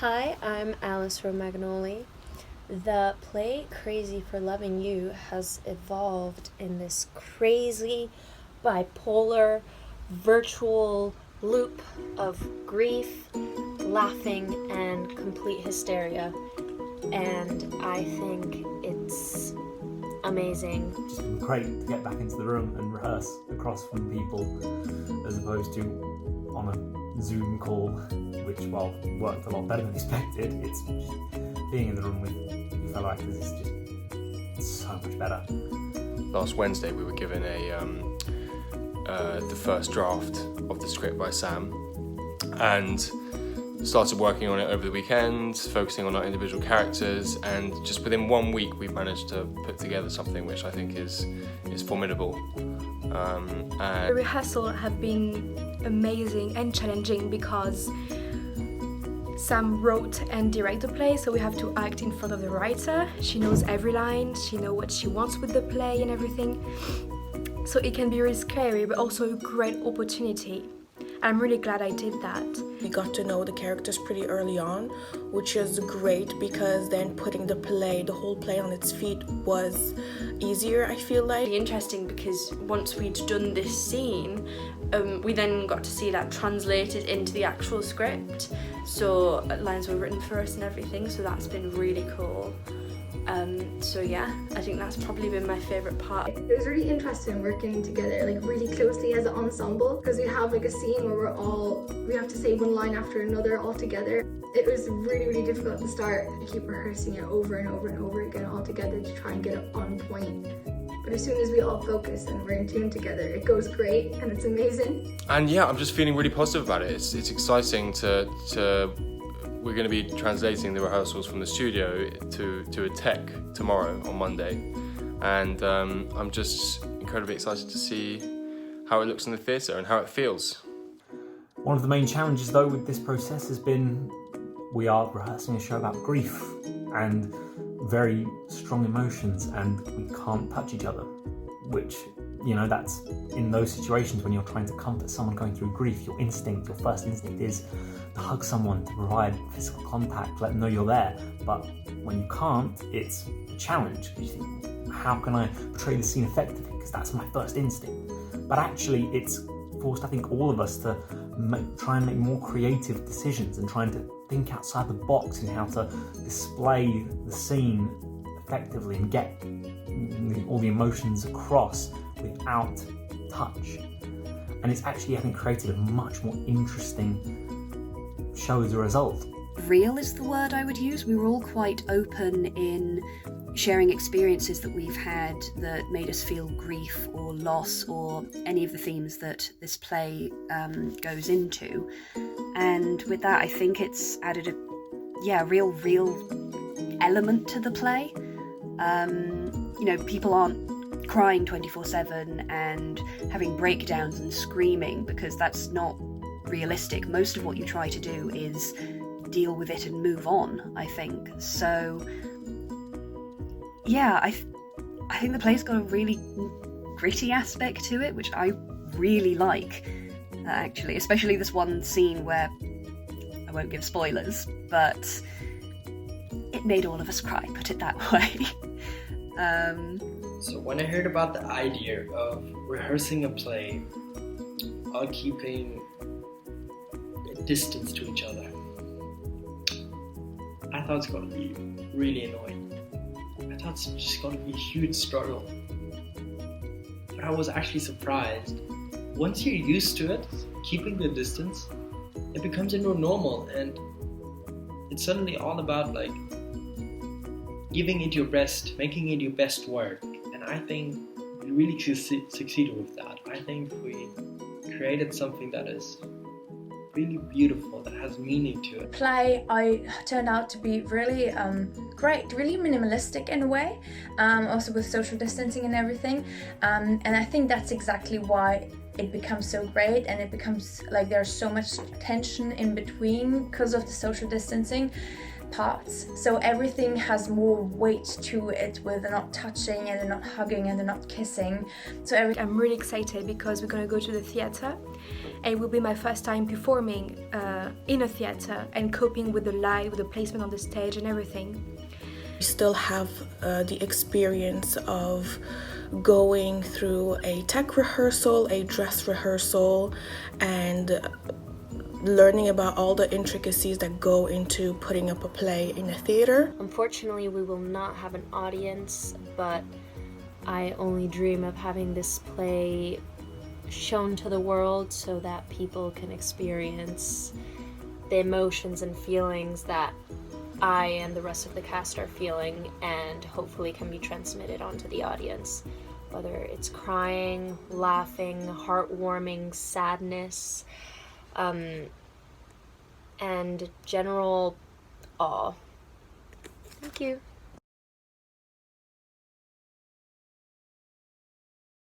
Hi, I'm Alice Romagnoli. The play Crazy for Loving You has evolved in this crazy, bipolar, virtual loop of grief, laughing, and complete hysteria. And I think it's amazing. It's just been great to get back into the room and rehearse across from people as opposed to on a Zoom call, which, while worked a lot better than expected, it's just being in the room with your fellow actors is just so much better. Last Wednesday we were given the first draft of the script by Sam and started working on it over the weekend, focusing on our individual characters, and just within 1 week we've managed to put together something which I think is formidable. The rehearsal have been amazing and challenging because Sam wrote and directed the play, so we have to act in front of the writer. She knows every line, she knows what she wants with the play and everything. So it can be really scary, but also a great opportunity. I'm really glad I did that. We got to know the characters pretty early on, which is great because then putting the whole play on its feet was easier, I feel like. Really interesting because once we'd done this scene, we then got to see that translated into the actual script. So lines were written for us and everything, so that's been really cool. So yeah, I think that's probably been my favourite part. It was really interesting working together, like really closely as an ensemble, because we have like a scene where we have to say one line after another all together. It was really, really difficult at the start to keep rehearsing it over and over and over again all together to try and get it on point. But as soon as we all focus and we're in tune together, it goes great and it's amazing. And yeah, I'm just feeling really positive about it. It's exciting to we're going to be translating the rehearsals from the studio to a tech tomorrow on Monday, and I'm just incredibly excited to see how it looks in the theatre and how it feels. One of the main challenges though with this process has been we are rehearsing a show about grief and very strong emotions, and we can't touch each other, which, you know, that's in those situations when you're trying to comfort someone going through grief, your first instinct is to hug someone, to provide physical contact, let them know you're there. But when you can't, it's a challenge. You think, how can I portray the scene effectively? Because that's my first instinct. But actually, it's forced, I think, all of us to try and make more creative decisions and trying to think outside the box in how to display the scene effectively and get all the emotions across without touch. And it's actually, I think, created a much more interesting show as a result. Real is the word I would use. We were all quite open in sharing experiences that we've had that made us feel grief or loss or any of the themes that this play goes into. And with that, I think it's added a real element to the play. You know, people aren't crying 24/7 and having breakdowns and screaming, because that's not realistic. Most of what you try to do is deal with it and move on, I think. So yeah, I think the play's got a really gritty aspect to it, which I really like, actually, especially this one scene where I won't give spoilers, but it made all of us cry, put it that way. So when I heard about the idea of rehearsing a play while keeping a distance to each other, I thought it's going to be really annoying. I thought it's just going to be a huge struggle. But I was actually surprised. Once you're used to it, keeping the distance, it becomes a new normal, and it's suddenly all about like giving it your best, making it your best work. And I think we really succeeded with that. I think we created something that is really beautiful, that has meaning to it. Play turned out to be really great, really minimalistic in a way, also with social distancing and everything, and I think that's exactly why it becomes so great, and it becomes like there's so much tension in between because of the social distancing parts. So everything has more weight to it, with they're not touching and they're not hugging and they're not kissing. So I'm really excited because we're going to go to the theatre and it will be my first time performing in a theatre and coping with the light, with the placement on the stage and everything. We still have the experience of going through a tech rehearsal, a dress rehearsal, and learning about all the intricacies that go into putting up a play in a theater. Unfortunately, we will not have an audience, but I only dream of having this play shown to the world so that people can experience the emotions and feelings that I and the rest of the cast are feeling, and hopefully can be transmitted onto the audience. Whether it's crying, laughing, heartwarming, sadness, and general awe. Thank you.